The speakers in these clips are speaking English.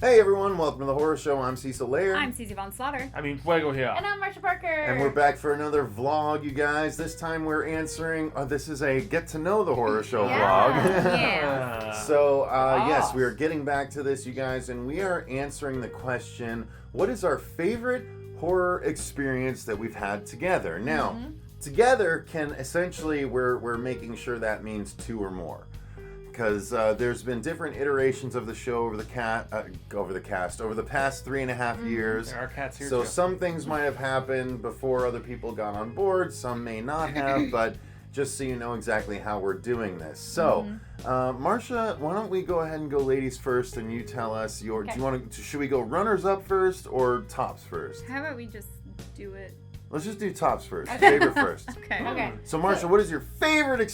Hey everyone, welcome to the Horror Show. I'm Cecil Laird. I'm Susie von Slaughter. Fuego here. And I'm Marcia Psrker. And we're back for another vlog, you guys. This time we're answering, this is a Get to Know the Horror Show vlog. Yeah. So, yes, we are getting back to this, you guys, and we are answering the question, what is our favorite horror experience that we've had together? Now, together can essentially, we're making sure that means two or more. Because there's been different iterations of the show over the past 3.5 years. There are cats here so too. some things might have happened before other people got on board. Some may not have, but just so you know exactly how we're doing this. So, Marcia, why don't we go ahead and go ladies first, and you tell us your. Okay. Do you want to? Should we go runners up first or tops first? How about we just do it? Let's just do tops first. Favorite first. Okay. So, Marcia, what is your favorite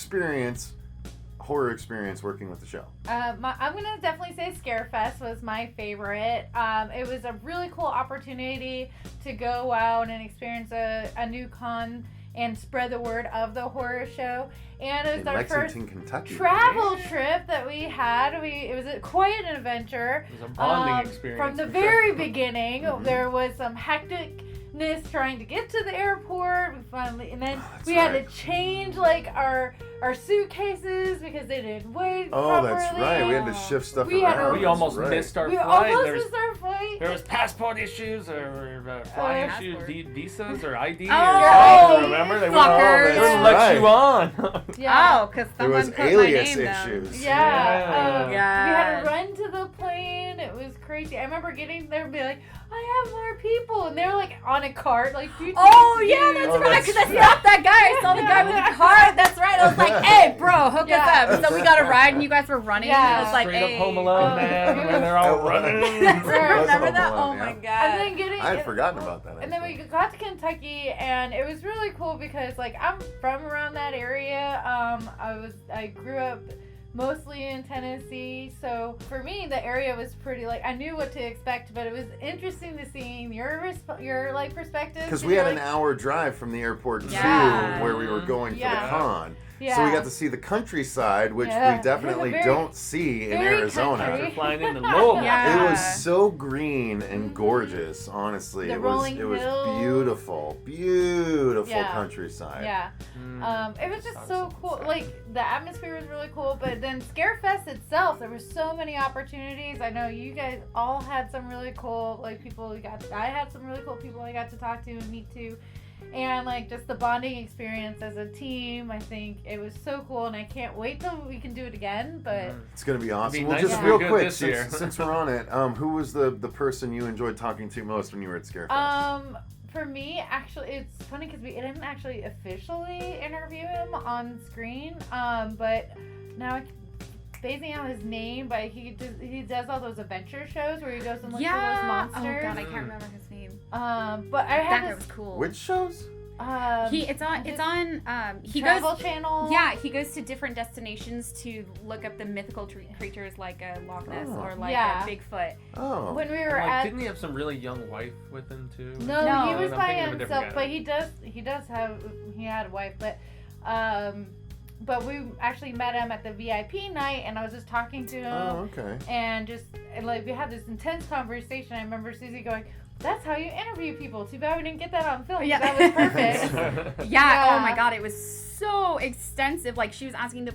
horror experience working with the show? I'm gonna definitely say Scarefest was my favorite. It was a really cool opportunity to go out and experience a new con and spread the word of the horror show. And it was In our Lexington, first Kentucky. travel trip that we had. It was quite an adventure. It was a bonding experience. From the for very sure. beginning, there was some hecticness trying to get to the airport. And then we had to change our suitcases because they didn't weigh properly. That's right. We had to shift stuff We had around. to- We almost That's right. missed our We flight. almost missed our flight. There was passport issues or flying issues, Passport. visas or ID. Oh, or something, remember? They fuckers. wouldn't let you on. Yeah. Oh, because There someone was put alias my name down. issues. Yeah. Yeah. We had to run to the plane. It was crazy. I remember getting there and be like, I have more people. And they were like on a cart. Like, Oh, yeah, that's Oh, right. that's Because I stopped that guy. I saw the guy with the car. That's right. I was like, hey, bro, hook us up. So we got a ride and you guys were running. Yeah. And I was like, Straight hey. up Home Alone, man, when they're all running. That's It right. was Remember Home that? Alone, Oh, my yeah. God. And then getting... I had forgotten about that. And then we got to Kentucky, and it was really cool because, I'm from around that area. I grew up mostly in Tennessee, so for me, the area was pretty, I knew what to expect, but it was interesting to see your perspective. Because we had an hour drive from the airport to Yeah. where we were going for the con. Yeah. So we got to see the countryside, which Yeah. we definitely Very- don't see in very Arizona. country. After flying into Louisville. Yeah. It was so green and gorgeous, honestly. The it rolling was hills. beautiful Yeah. countryside. Yeah. It was just so cool. The atmosphere was really cool, but then Scarefest itself, there were so many opportunities. I know you guys all had some really cool, people I had some really cool people I got to talk to and meet to. And, just the bonding experience as a team, I think it was so cool, and I can't wait till we can do it again, but... It's going to be awesome. It'd be Well, nice just if real we could quick, this year. since we're on it, who was the person you enjoyed talking to most when you were at Scarefest? For me, actually, it's funny because we didn't actually officially interview him on screen, but now phasing out his name, but he does all those adventure shows where he goes and looks for those monsters. Oh, God, I can't remember his name. But I That had guy this was cool. Which shows? It's on he Travel goes Channel. Yeah, he goes to different destinations to look up the mythical creatures like a Loch Ness or like a Bigfoot. Oh. When we were at Didn't he have some really young wife with him too? No, No. he was I'm by thinking of a different himself, guy. but he had a wife, but we actually met him at the VIP night, and I was just talking to him. Oh, okay. And we had this intense conversation. I remember Susie going, "That's how you interview people. Too bad we didn't get that on film. Yeah. That was perfect." Yeah, oh my God, it was so extensive. She was asking the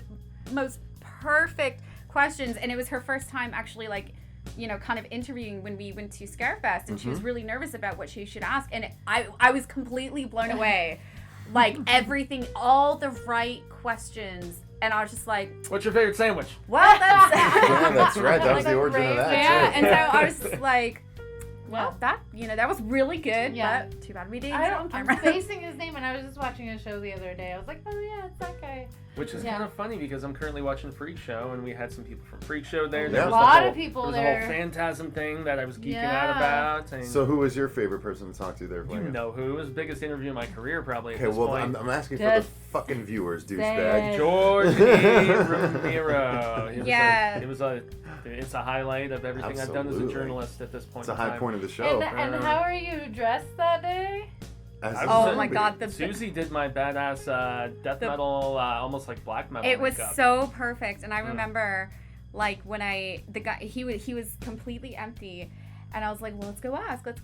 most perfect questions, and it was her first time actually kind of interviewing when we went to Scarefest, and she was really nervous about what she should ask, and I was completely blown away. Everything, all the right questions, and I was just like, What's your favorite sandwich? well, that's Yeah, that's right. That was the origin of that, yeah, too. and so I was just like, well, that was really good, Yeah. but too bad we didn't I get it don't, on I'm camera. spacing his name, and I was just watching a show the other day. I was like, "Oh yeah, it's that guy." Which is Yeah. kind of funny because I'm currently watching Freak Show, and we had some people from Freak Show there. Yeah. There A was lot the of people there. Was there. a whole Phantasm thing that I was geeking out Yeah. about. And So who was your favorite person to talk to there? you Fuego? know who? It was the biggest interview of my career probably at Okay, this well, point. I'm asking for Just the fucking viewers, say douchebag. it. George E. Romero. Yeah. It's a highlight of everything I've done as a Absolutely. journalist at this point. It's a in high time. point of the show. And how are you dressed that day? As I a was Oh my zombie. God, Susie did my badass death metal, almost like black metal. It was makeup. so perfect, and I remember like when the guy, he was completely empty. And I was like, well, let's go ask. And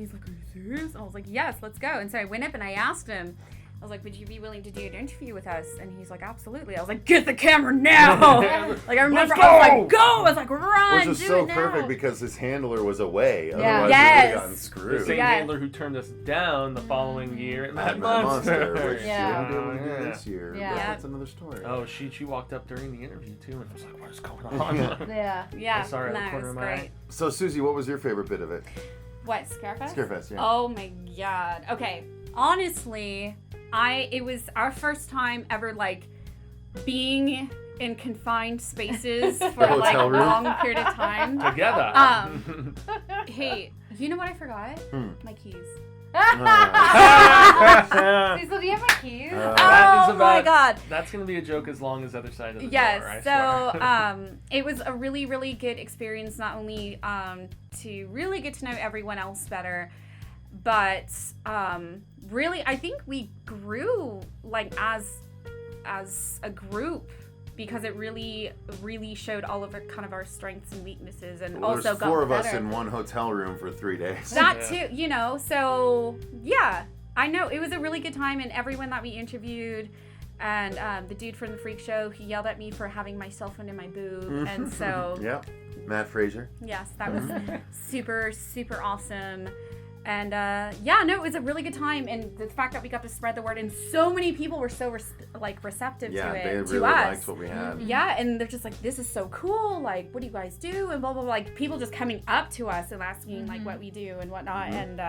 he's like, are you serious? And I was like, yes, let's go. And so I went up and I asked him, I was like, would you be willing to do an interview with us? And he's like, absolutely. I was like, get the camera now. Like, I remember I was like, go. I was like, run, which was do so it now. perfect because his handler was away. Yeah. Otherwise, we would Yes. have gotten screwed. The same Yes. handler who turned us down the following year at Mad Mad Monster, Monster. which Yeah. you won't be able to do Yeah. this year. Yeah. But that's another story. Oh, she walked up during the interview too, and I was like, what is going on? Yeah. Yeah, I saw her at the no, corner it of was my eye. great. So, Susie, what was your favorite bit of it? What, Scarefest? Scarefest, yeah. Oh my god. Okay, honestly, it was our first time ever, like, being in confined spaces for, like, a Hotel room? long period of time. Together. Hey, you know what I forgot? My keys. Cecil, do you have my keys? That is Oh my about- god. That's going to be a joke as long as the other side of the Yes, door, I so swear. it was a really, really good experience, not only to really get to know everyone else better, but really, I think we grew, like, as a group, because it really, really showed all of our strengths and weaknesses, and Well, also there's got 4 of us better. in one hotel room for 3 days. That Yeah. too, you know, so yeah, I know it was a really good time, and everyone that we interviewed, and the dude from the Freak Show, he yelled at me for having my cell phone in my boob, and so Yep. Matt Frazier. yes, that was super, super awesome. And yeah, no, it was a really good time, and the fact that we got to spread the word, and so many people were so receptive Yeah, to it, they to really us. liked what we had. Yeah, and they're just like, this is so cool, like, what do you guys do, and blah blah blah, like, people just coming up to us and asking like what we do and whatnot, and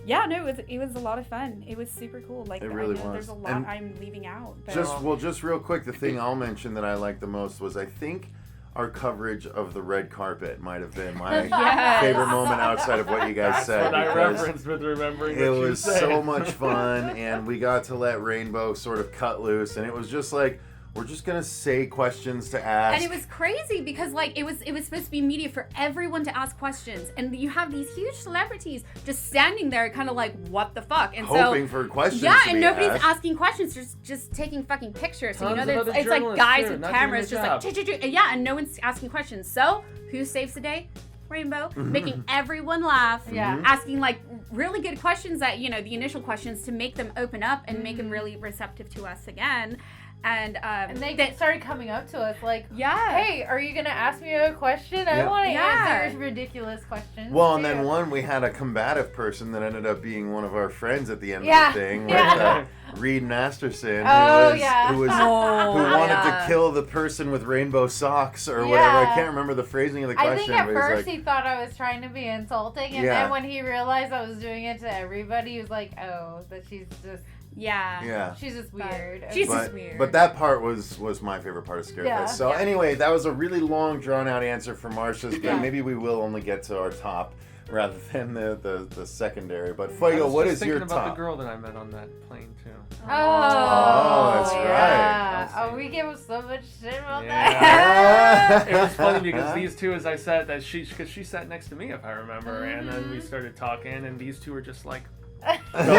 yeah, no, it was a lot of fun. It was super cool. Like, It really I know was. there's a lot And I'm leaving out. But Just real quick, the thing I'll mention that I liked the most was, I think, our coverage of the red carpet might have been my Yes. favorite moment outside of what you guys That's said. what I because referenced with remembering it what you was said. so much fun, and we got to let Rainbow sort of cut loose, and it was just like, we're just gonna say questions to ask. and it was crazy because, like, it was supposed to be media for everyone to ask questions, and you have these huge celebrities just standing there, kind of like, what the fuck, and hoping for questions. yeah, to and be nobody's asked. asking questions, just taking fucking pictures. So, you know, Tons of there's, other it's like journalists, guys too, with not doing cameras their just like, job. "Choo-choo-choo," and yeah, and no one's asking questions. So who saves the day? Rainbow, making everyone laugh, Yeah. asking like really good questions, that, you know, the initial questions, to make them open up and make them really receptive to us again. And they started coming up to us like, yeah, hey, are you going to ask me a question? I Yeah. want to Yeah. answer ridiculous questions. Well, and too." then we had a combative person that ended up being one of our friends at the end Yeah. of the thing, Yeah. with Reed Masterson, Oh, who yeah. who wanted to kill the person with rainbow socks or whatever. I Yeah. can't remember the phrasing of the I question. think at but he's first like, he thought I was trying to be insulting, and Yeah. then when he realized I was doing it to everybody, he was like, oh, that she's just yeah. she's just But weird. she's But, just weird. but that part was my favorite part of Scarefest. Yeah. So Yeah. anyway, that was a really long, drawn-out answer for Marcia's, but Yeah. maybe we will only get to our top rather than the secondary. But I Fuego, was what just is your thinking about top? the girl that I met on that plane too. Oh, that's right. yeah. I'll Oh, see. we give him so much shit about Yeah. that. It was funny because these two, as I said, because she sat next to me, if I remember, and then we started talking, and these two were just like, like little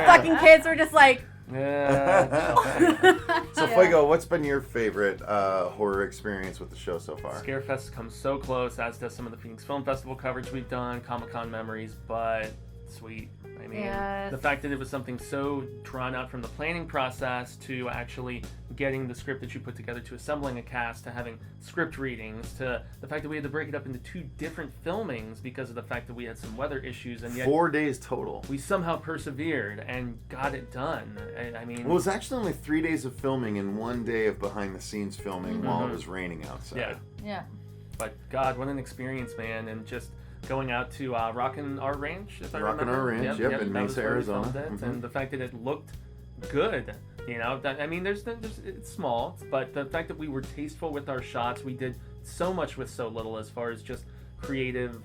fucking kids were just like, yeah. So Fuego, what's been your favorite horror experience with the show so far? Scarefest has come so close, as does some of the Phoenix Film Festival coverage we've done, Comic-Con memories, but sweet. I mean, Yes. the fact that it was something so drawn out from the planning process to actually getting the script that you put together, to assembling a cast, to having script readings, to the fact that we had to break it up into 2 different filmings because of the fact that we had some weather issues, and yet 4 days total. we somehow persevered and got it done. I mean, Well, it was actually only 3 days of filming and 1 day of behind-the-scenes filming while it was raining outside. yeah. Yeah. But God, what an experience, man! And just going out to Rockin' Our Ranch, if I remember. Rockin' Our Ranch, yep, in that was Mesa, where we Arizona. filmed it. Mhm. And the fact that it looked good, you know. That, I mean, it's small, but the fact that we were tasteful with our shots, we did so much with so little as far as just creative,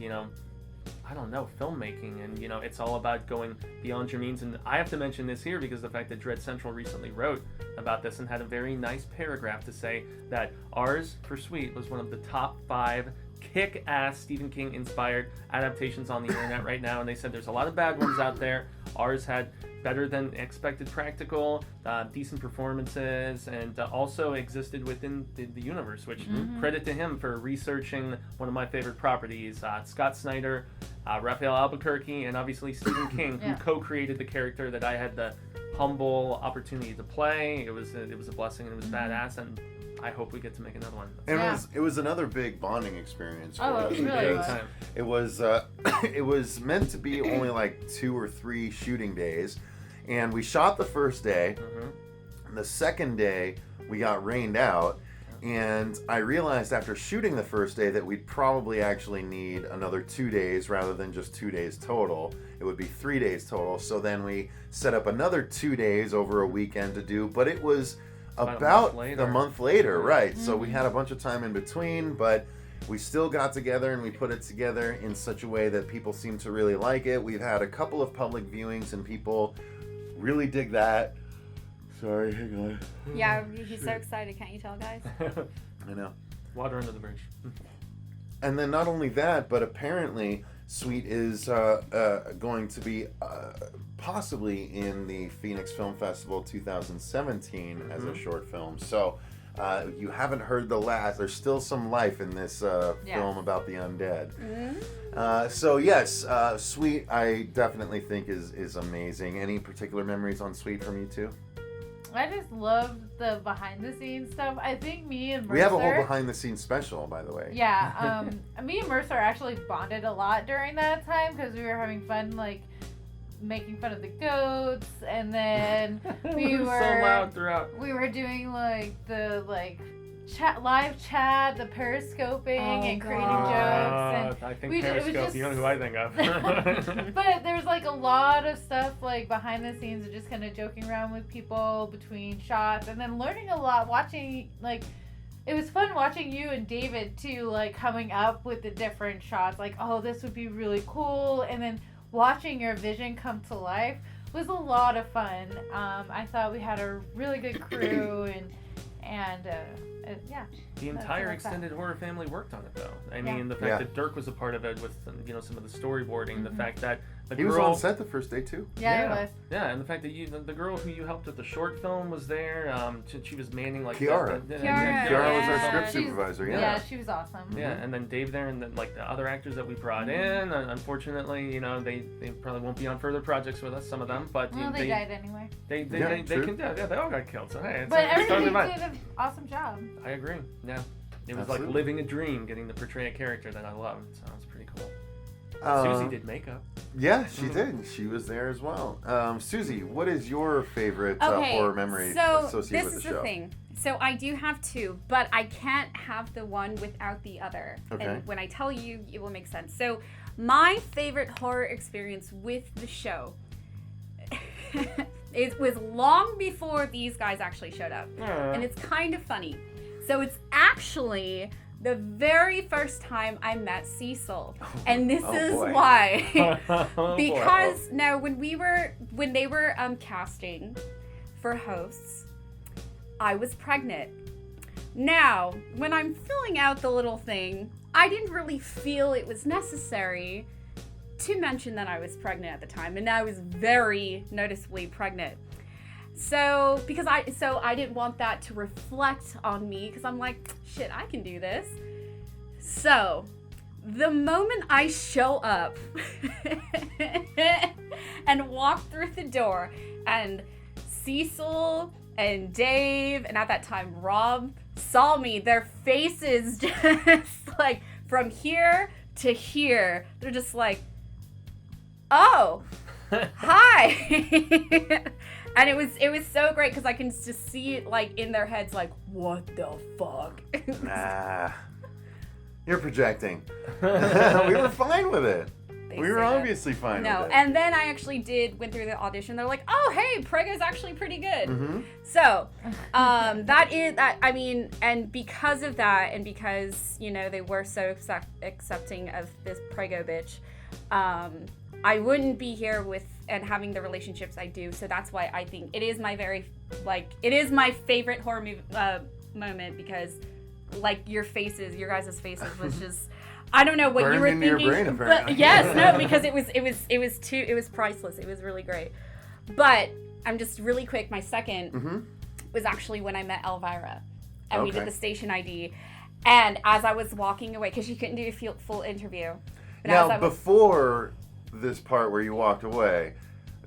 you know, I don't know, filmmaking, and you know, it's all about going beyond your means. And I have to mention this here because the fact that Dread Central recently wrote about this and had a very nice paragraph to say that ours, for Sweet, was one of the top 5 kick-ass Stephen King inspired adaptations on the internet right now, and they said there's a lot of bad ones out there. Ours had better than expected practical, decent performances, and also existed within the universe, which credit to him for researching one of my favorite properties, Scott Snyder, Raphael Albuquerque, and obviously Stephen King, who co-created the character that I had the humble opportunity to play. It was a blessing, and it was badass, and I hope we get to make another one. It was another big bonding experience. Oh, it really was. It was meant to be only like 2 or 3 shooting days, and we shot the first day. And the second day we got rained out, and I realized after shooting the first day that we'd probably actually need another 2 days rather than just 2 days total. It would be 3 days total. So then we set up another 2 days over a weekend to do, but it was about a month later, right? So we had a bunch of time in between, but we still got together and we put it together in such a way that people seem to really like it. We've had a couple of public viewings and people really dig that. Sorry, hang on. Yeah, he's so excited. Can't you tell, guys? I know. Water under the bridge. And then not only that, but apparently Sweet is going to be possibly in the Phoenix Film Festival 2017 as a short film. So you haven't heard the last. There's still some life in this film about the undead. So yes, Sweet I definitely think is amazing. Any particular memories on Sweet from you two? I just love the behind the scenes stuff. I think me and Mercer... We have a whole behind the scenes special, by the way. Yeah, me and Mercer actually bonded a lot during that time because we were having fun, like, making fun of the goats, and then we were so loud throughout. We were doing, like, the, like, live chat, the periscoping, and creating jokes. And I think Periscope, you know who I think of. But there's like a lot of stuff like behind the scenes of just kind of joking around with people between shots, and then learning a lot, watching, like, it was fun watching you and David too, like coming up with the different shots, like, oh, this would be really cool, and then watching your vision come to life was a lot of fun. I thought we had a really good crew, and yeah. The entire extended horror family worked on it, though. I mean, the fact that Dirk was a part of it with, some of the storyboarding, the fact that he was on set the first day too. Yeah, he was. Yeah, and the fact that the girl who you helped with the short film was there. She was manning like Kiara. Kiara was our script She's, supervisor. Yeah, she was awesome. Yeah, and then Dave there, and then like the other actors that we brought in. Unfortunately, they probably won't be on further projects with us. Some of them, but well, they died anyway. They can. Yeah, they all got killed. So hey, but everybody totally did an awesome job. I agree. Yeah, it was like living a dream, getting to portray a character that I love. So it was pretty cool. Susie did makeup. Yeah, she did. She was there as well. Susie, what is your favorite horror memory associated with the show? This is the thing. So I do have 2, but I can't have the one without the other. Okay. And when I tell you, it will make sense. So my favorite horror experience with the show, it was long before these guys actually showed up. And it's kind of funny. So it's actually the very first time I met Cecil. And this is why. Because now when they were casting for hosts, I was pregnant. Now, when I'm filling out the little thing, I didn't really feel it was necessary to mention that I was pregnant at the time, and I was very noticeably pregnant. So, I didn't want that to reflect on me, because I'm like, shit, I can do this. So, the moment I show up and walk through the door, and Cecil and Dave, and at that time Rob, saw me, their faces just like from here to here, they're just like, oh, hi. And it was so great because I can just see it like in their heads, like, what the fuck? Nah, you're projecting. We were fine with it. We were obviously fine with it. No, and then I actually went through the audition. They're like, oh, hey, Prego's actually pretty good. So, I mean, and because of that, and because, they were so accepting of this Prego bitch, I wouldn't be here and having the relationships I do. So that's why I think it is my my favorite horror movie moment, because, like, your guys' faces was just... I don't know what Burned you were into thinking. your brain, apparently. But yes, no, because it was priceless. It was really great. But I'm just really quick. My second was actually when I met Elvira, and we did the station ID. And as I was walking away, because she couldn't do a full interview. But now, before this part where you walked away,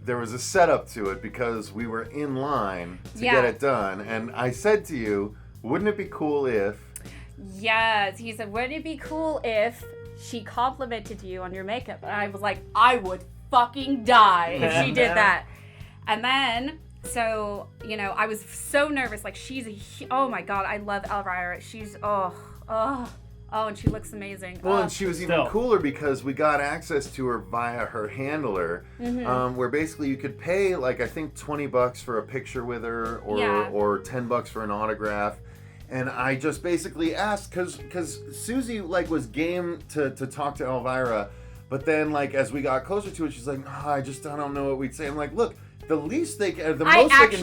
there was a setup to it because we were in line to get it done. And I said to you, wouldn't it be cool if... Yes. He said, wouldn't it be cool if she complimented you on your makeup? And I was like, I would fucking die if she did that. And then... So, you know, I was so nervous. Like, oh my God, I love Elvira. She's, and she looks amazing. Well, and she was even cooler because we got access to her via her handler, where basically you could pay, like, I think $20 for a picture with her or $10 for an autograph. And I just basically asked, because Susie, like, was game to talk to Elvira. But then, like, as we got closer to it, she's like, I don't know what we'd say. I'm like, look. The most they can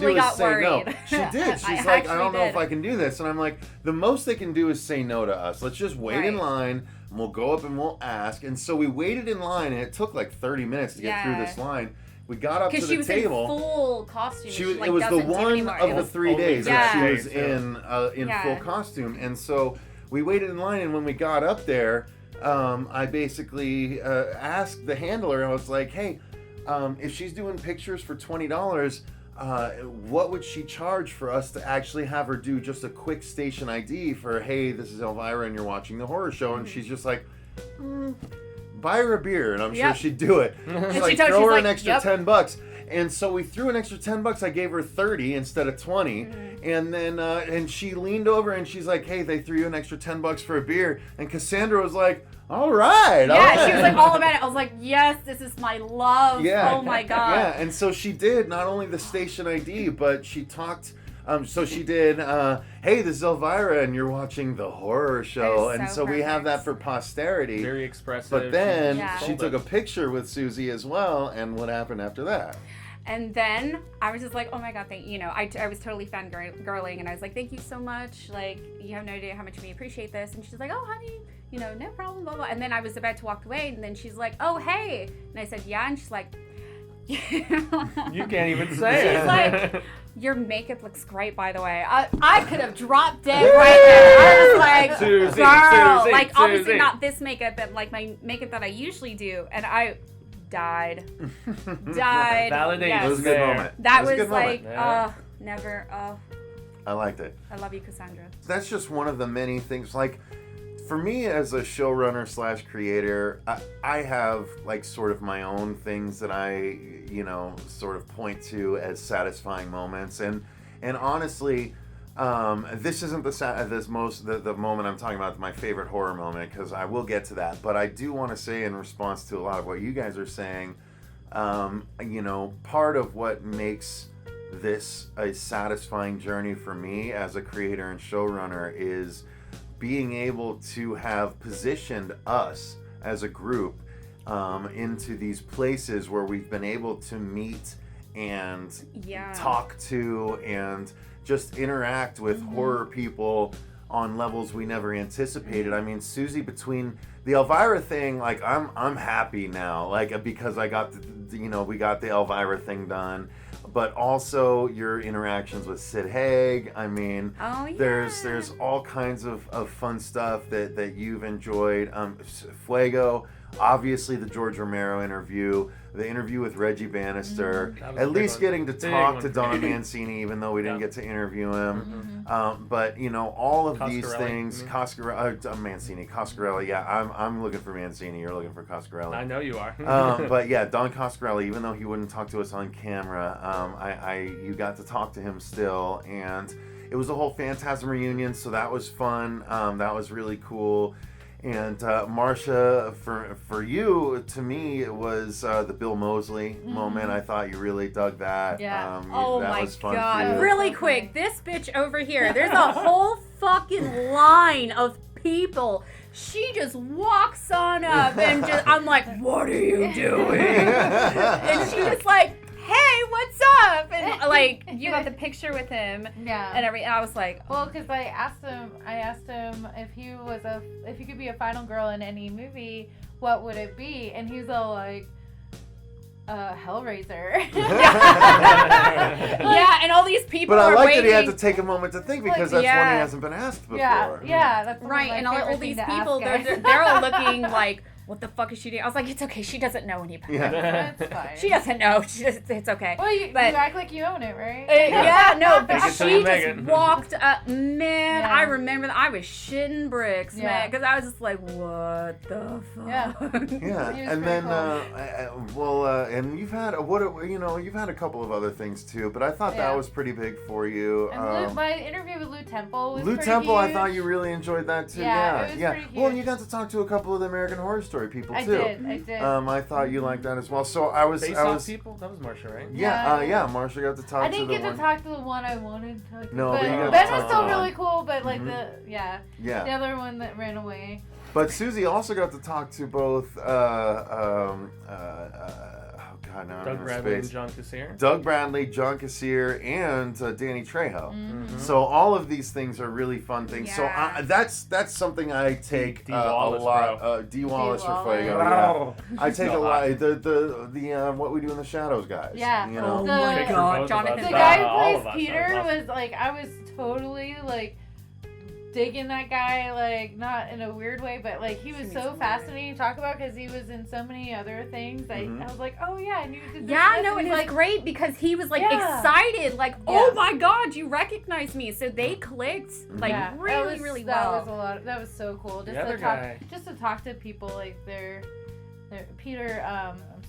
do is say no. She did. She's like, I don't know if I can do this. And I'm like, the most they can do is say no to us. Let's just wait in line, and we'll go up and we'll ask. And so we waited in line, and it took like 30 minutes to get through this line. We got up to the table. Because she was in full costume. It was the one of the 3 days that she was in full costume. And so we waited in line, and when we got up there, I basically asked the handler, I was like, hey, if she's doing pictures for $20, what would she charge for us to actually have her do just a quick station ID for, hey, this is Elvira and you're watching the horror show? And she's just like, buy her a beer, and I'm sure she'd do it. She's like, throw her an extra $10. And so we threw an extra $10. I gave her 30 instead of 20. And then and she leaned over and she's like, hey, they threw you an extra $10 for a beer. And Cassandra was like, all right. Yeah, she was like all about it. I was like, yes, this is my love. Yeah. Oh my God. Yeah, and so she did not only the station ID, but she talked. So she did, hey, this is Elvira, and you're watching the horror show. And so we have that for posterity. Very expressive. But then she took a picture with Susie as well, and what happened after that? And then I was just like, oh my God, I was totally fangirling, and I was like, thank you so much. Like, you have no idea how much we appreciate this. And she's like, oh, honey, no problem, blah, blah. And then I was about to walk away, and then she's like, oh, hey. And I said, yeah. And she's like, you can't even say it. She's like, your makeup looks great, by the way. I could have dropped dead right there. I was like, Susie, girl. Susie, like, obviously Susie. not this makeup, but like my makeup that I usually do. And I died. Validation. Yes. It was a good moment. That was good like, moment. never. I liked it. I love you, Cassandra. That's just one of the many things. Like, for me as a showrunner / creator, I have like sort of my own things that I, sort of point to as satisfying moments. And honestly, this isn't the moment I'm talking about my favorite horror moment, because I will get to that. But I do want to say, in response to a lot of what you guys are saying, part of what makes this a satisfying journey for me as a creator and showrunner is being able to have positioned us as a group into these places where we've been able to meet and talk to and just interact with horror people on levels we never anticipated. I mean, Susie, between the Elvira thing, like I'm happy now, like, because I got we got the Elvira thing done. But also your interactions with Sid Haig. I mean, there's all kinds of fun stuff that you've enjoyed. Fuego, obviously the George Romero interview, the interview with Reggie Bannister, at least getting to talk to Don Mancini, even though we didn't get to interview him. But all of these things, Coscarelli. Yeah, I'm looking for Mancini. You're looking for Coscarelli. I know you are. But yeah, Don Coscarelli, even though he wouldn't talk to us on camera, you got to talk to him still, and it was a whole Phantasm reunion, so that was fun. That was really cool. And Marcia, for you, to me, it was the Bill Moseley moment. I thought you really dug that. Yeah. That was fun for you. Really quick, this bitch over here, there's a whole fucking line of people. She just walks on up and I'm like, what are you doing? And she was like, hey, what's up? And like you got the picture with him. Yeah. And I was like, well, because I asked him if he could be a final girl in any movie, what would it be? And he's all like, Hellraiser. yeah, and all these people But I are like waiting. that he had to take a moment to think because that's one he hasn't been asked before. Yeah, that's right. And all these people, they're all looking like, what the fuck is she doing? I was like, it's okay. She doesn't know any better. Yeah. That's fine. She doesn't know. It's okay. Well, you act like you own it, right? Yeah, no, but Make it till she you make just it. walked up. Man, Yeah. I remember that. I was shitting bricks, man, Yeah. because I was just like, what the fuck? Yeah. Yeah, He was and pretty then cool. and you've had you've had a couple of other things too, but I thought Yeah. that was pretty big for you. And my interview with Lou Temple was Lou pretty Temple, I huge. thought you really enjoyed that too. Yeah, it was yeah. pretty Well, and you huge. got to talk to a couple of the American Horror Story people I too. did. I thought you liked that as well. So I was. Face I off was. people? That was Marcia, right? Yeah, Marcia got to talk I to didn't the get to one. talk to the one I wanted to talk to. No, but but you got to Ben talk was to still the really one. cool, but like Mhm. the Yeah. other one that ran away. But Susie also got to talk to both. Oh God, now Doug I'm in Bradley and space. John Cassier. Doug Bradley, John Cassier, and Danny Trejo. Mm-hmm. So all of these things are really fun things. So Yeah. that's something I take D. a Wallace, lot. D. Wallace for Wallace. Fuego. Wow. Yeah. I take a Not lot. hot. The What We Do in the Shadows guys. Yeah. You know. Oh The- my Take for god, both of Jonathan. us. The Yeah. guy All who of plays us, Peter that was awesome. was like, I was totally like digging that guy, like not in a weird way, but like he was so fascinating to talk about because he was in so many other things. Mhm. I was like, oh yeah, and you did this. Yeah, this, no, and it he's was like, great because he was like Yeah. excited, like, oh Yeah. my god, you recognize me. So they clicked like yeah, really, really well. That was a lot. That was so cool. Just The other to talk, guy. just to talk to people like they're Peter.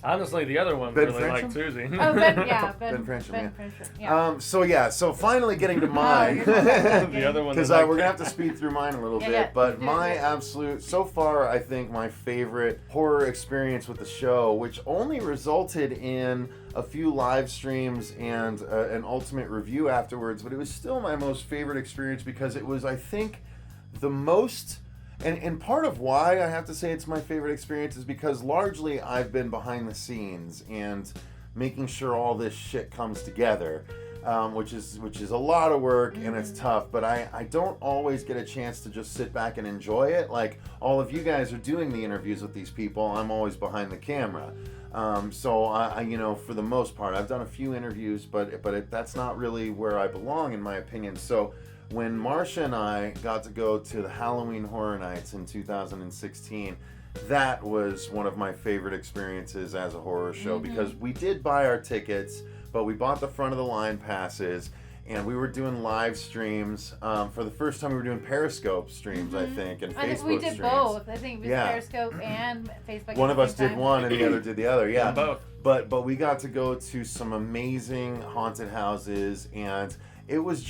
Honestly, the other one Ben really Frensham? liked Susie. Oh, Ben, yeah, Ben Frensham, yeah. Yeah. So finally getting to mine. you're talking The other one. Because that we're liked gonna have to speed through mine a little Yeah, bit, yeah, but do my it. absolute, so far, I think my favorite horror experience with the show, which only resulted in a few live streams and an ultimate review afterwards, but it was still my most favorite experience because it was, I think, the most. And part of why I have to say it's my favorite experience is because largely I've been behind the scenes and making sure all this shit comes together, which is a lot of work and it's tough. But I don't always get a chance to just sit back and enjoy it. Like all of you guys are doing the interviews with these people, I'm always behind the camera. So I for the most part, I've done a few interviews, but that's not really where I belong in my opinion. So when Marcia and I got to go to the Halloween Horror Nights in 2016, that was one of my favorite experiences as a horror show because we did buy our tickets, but we bought the front of the line passes and we were doing live streams. For the first time we were doing Periscope streams, I think, and I Facebook think we did streams. both. I think it was Yeah. Periscope and Facebook. One at of the us same did time. one and the other did the other, yeah. both. But we got to go to some amazing haunted houses, and it was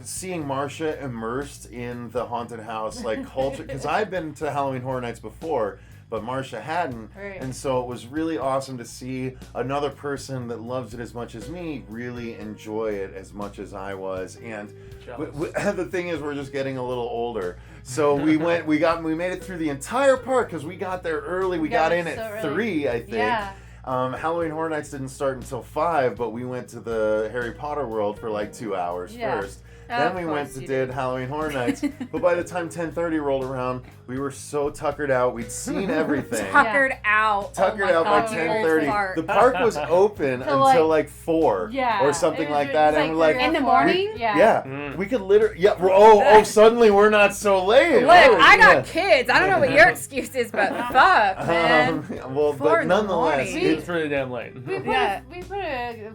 seeing Marcia immersed in the haunted house like culture, because I've been to Halloween Horror Nights before, but Marcia hadn't, Right. and so it was really awesome to see another person that loves it as much as me really enjoy it as much as I was. And the thing is, we're just getting a little older, so we made it through the entire park because we got there early. We got in so at early. 3, I think. Yeah. Halloween Horror Nights didn't start until 5, but we went to the Harry Potter world for like 2 hours Yeah. first. Of Then we went course to you did Halloween Horror Nights, but by the time 10:30 rolled around, we were so tuckered out. We'd seen everything. Tuckered out. Tuckered oh my out by God, the 10:30. park. The park was open Till, until like 4 Yeah. or something It was like just that, and we're like, In the 3 or 4. morning? Yeah. yeah, we could literally, suddenly we're not so late. Look, I got Yeah. kids. I don't know what your excuse is, but fuck, man. Well, 4 but in the nonetheless, morning. It's pretty damn late. We put, Yeah. we put a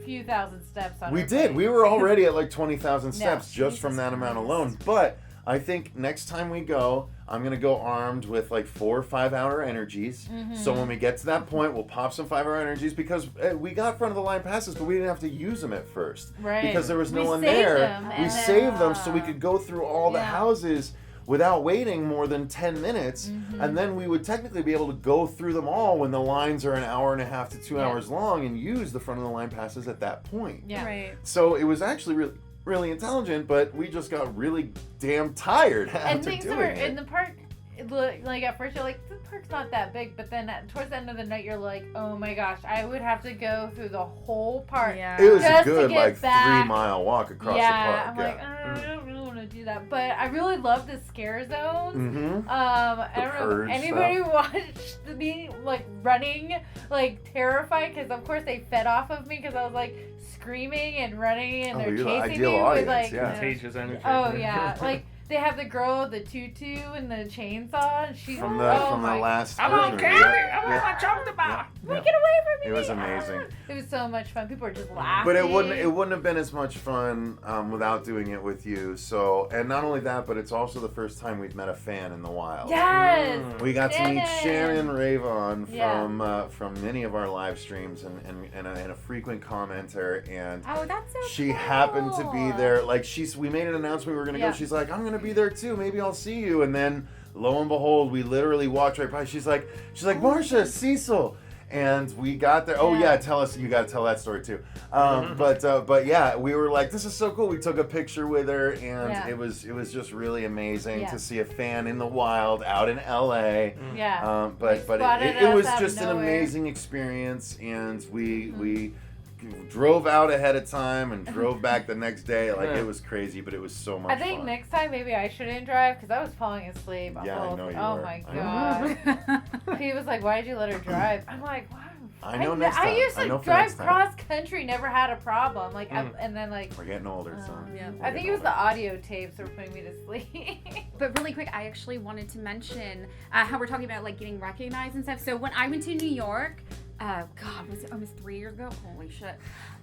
few thousand steps on we our did. plate. We were already at like 20,000 Yeah. steps just from Jesus that amount Christ. alone. But I think next time we go, I'm going to go armed with like 4 or 5 hour energies. So when we get to that point, we'll pop some 5 hour energies because we got front of the line passes, but we didn't have to use them at first. Right. Because there was no We one saved there. them, We and then- saved them so we could go through all the Yeah. houses without waiting more than 10 minutes. And then we would technically be able to go through them all when the lines are an hour and a half to 2 Yeah. hours long and use the front of the line passes at that point. Yeah. Right. So it was actually really, really intelligent, but we just got really damn tired And after things doing were it. in the park. like at first you're like, the park's not that big, but then towards the end of the night you're like, oh my gosh, I would have to go through the whole park. Yeah. It was a just good to get back. 3-mile walk across Yeah, the park. I'm like, I don't really want to do that, but I really love the scare zones. Mm-hmm. I don't know if anybody watched me like running, like terrified, because of course they fed off of me because I was like screaming and running, and they're you're the chasing ideal me audience, with like yeah. Contagious energy. oh yeah, like they have the girl with the tutu and the chainsaw, and she's From the last I'm version, okay. yeah. I'm not talking about. Get away from me! It was amazing. It was so much fun. People were just laughing. But it wouldn't have been as much fun without doing it with you. So, and not only that, but it's also the first time we've met a fan in the wild. Yes. We got to meet Shannon Ravon Yeah. from many of our live streams and a frequent commenter, and Oh, that's so she cool. happened to be there. Like we made an announcement we were gonna Yeah. go. She's like, I'm gonna be there too. Maybe I'll see you. And then lo and behold, we literally walked right by. She's like, Marcia, Cecil. And we got there. Oh yeah, tell us. You got to tell that story too. But yeah, we were like, this is so cool. We took a picture with her, and it was just really amazing to see a fan in the wild out in LA. Yeah. But spotted it us was out of just an nowhere. amazing experience, and we drove out ahead of time and drove back the next day. Like it was crazy, but it was so much I think fun. next time maybe I shouldn't drive because I was falling asleep. Yeah, I know you Oh were. my I know. god. He was like, "Why did you let her drive?" I'm like, "Wow." I know next time. I used I to know for drive next time. cross country, never had a problem. Like, and then like, We're getting older, son. Yeah. We're I think getting it was the older. audio tapes that were putting me to sleep. But really quick, I actually wanted to mention how we're talking about like getting recognized and stuff. So when I went to New York, God, was it almost 3 years ago? Holy shit.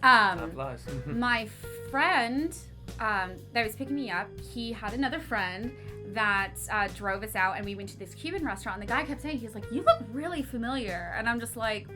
That lies. My friend that was picking me up, he had another friend that drove us out, and we went to this Cuban restaurant, and the guy kept saying, he was like, you look really familiar. And I'm just like,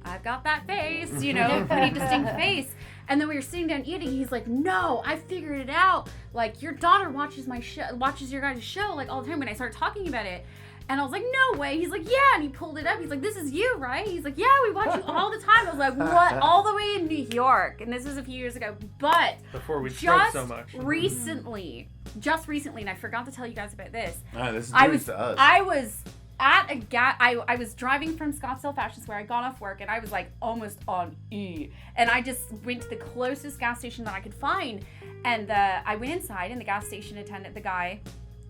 I've got that face, pretty distinct face. And then we were sitting down eating. He's like, no, I figured it out. Like, your daughter watches your guys' show like all the time when I started talking about it. And I was like, no way. He's like, yeah. And he pulled it up. He's like, this is you, right? He's like, yeah, we watch you all the time. I was like, what? All the way in New York. And this was a few years ago. But Before we spoke so much. recently, and I forgot to tell you guys about this. This is news to us. I was at I was driving from Scottsdale Fashion Square. I got off work and I was like almost on E. And I just went to the closest gas station that I could find. And I went inside, and the gas station attendant, the guy,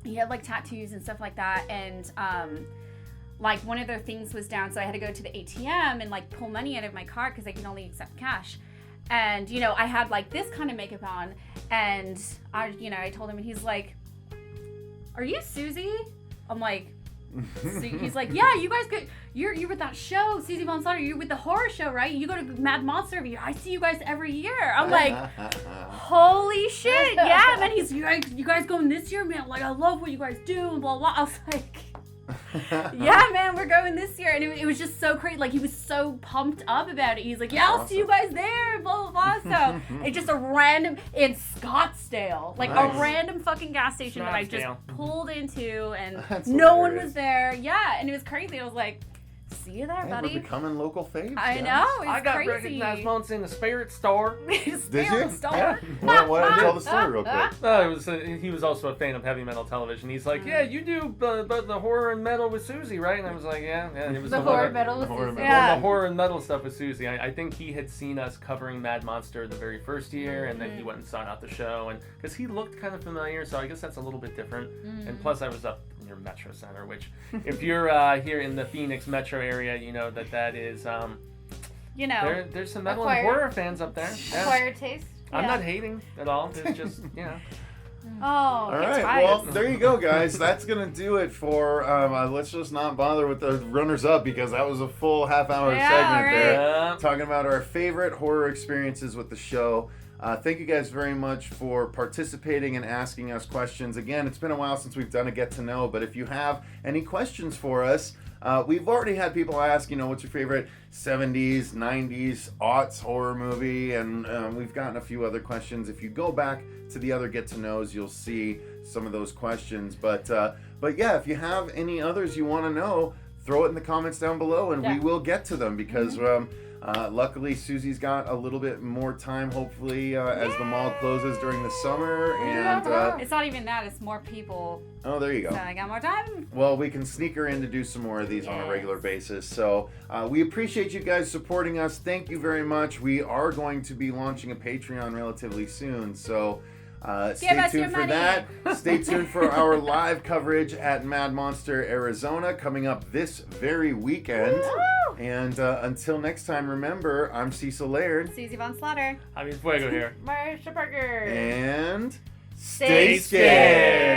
he had like tattoos and stuff like that. And like one of their things was down, so I had to go to the ATM and like pull money out of my card because I can only accept cash. And I had like this kind of makeup on, and I told him, and he's like, "Are you Susie?" I'm like, he's like, "Yeah, you guys you're with that show, Susie Von Slaughter. You're with the horror show, right? You go to Mad Monster every year. I see you guys every year." I'm like, "Holy shit, yeah, man!" He's, "You guys going this year, man? Like, I love what you guys do," and blah blah. I was like, yeah, man, we're going this year. And it was just so crazy. Like, he was so pumped up about it. He's like, yeah, I'll see you guys there, blah, blah, blah. So, it's just a random, in Scottsdale, like Nice. a random fucking gas station that I just Scottsdale. pulled into, and That's no one hilarious. was there. Yeah, and it was crazy. I was like, see you there, Hey, buddy. we're becoming local faves. I guys. know, it's I got crazy. recognized once in the Spirit Store. Did you? Store. Yeah. Well, tell the story real quick. He was also a fan of heavy metal television. He's like, yeah, you do the horror and metal with Susie, right? And I was like, yeah. It was The horror metal with horror Susie. metal. Yeah. The horror and metal stuff with Susie. I think he had seen us covering Mad Monster the very first year, and then he went and sought out the show, and because he looked kind of familiar, so I guess that's a little bit different. And plus, I was up near Metro Center, which, if you're here in the Phoenix metro area, you know that is there's some metal and Acquired. horror fans up there. Yeah. Acquired taste. I'm not hating at all. There's just Oh, All right, well, there you go, guys. That's going to do it for, let's just not bother with the runners-up, because that was a full half-hour Yeah, segment right. there. Yeah. Talking about our favorite horror experiences with the show. Thank you guys very much for participating and asking us questions. Again, it's been a while since we've done a get-to-know, but if you have any questions for us, we've already had people ask, what's your favorite 70s, 90s, aughts horror movie, and we've gotten a few other questions. If you go back to the other get-to-knows, you'll see some of those questions. But yeah, if you have any others you want to know, throw it in the comments down below, and Yeah. we will get to them because luckily Susie's got a little bit more time, hopefully, as the mall closes during the summer. And It's not even that, it's more people. oh, there you go. So I got more time. Well, we can sneak her in to do some more of these on a Yes. regular basis. So we appreciate you guys supporting us. Thank you very much. We are going to be launching a Patreon relatively soon. So stay us your tuned for money. that. Stay tuned for our live coverage at Mad Monster, Arizona, coming up this very weekend. Woo! And until next time, remember, I'm Cecil Laird. Susie Von Slaughter. I mean, Fuego here. Marcia Parker. And Stay scared.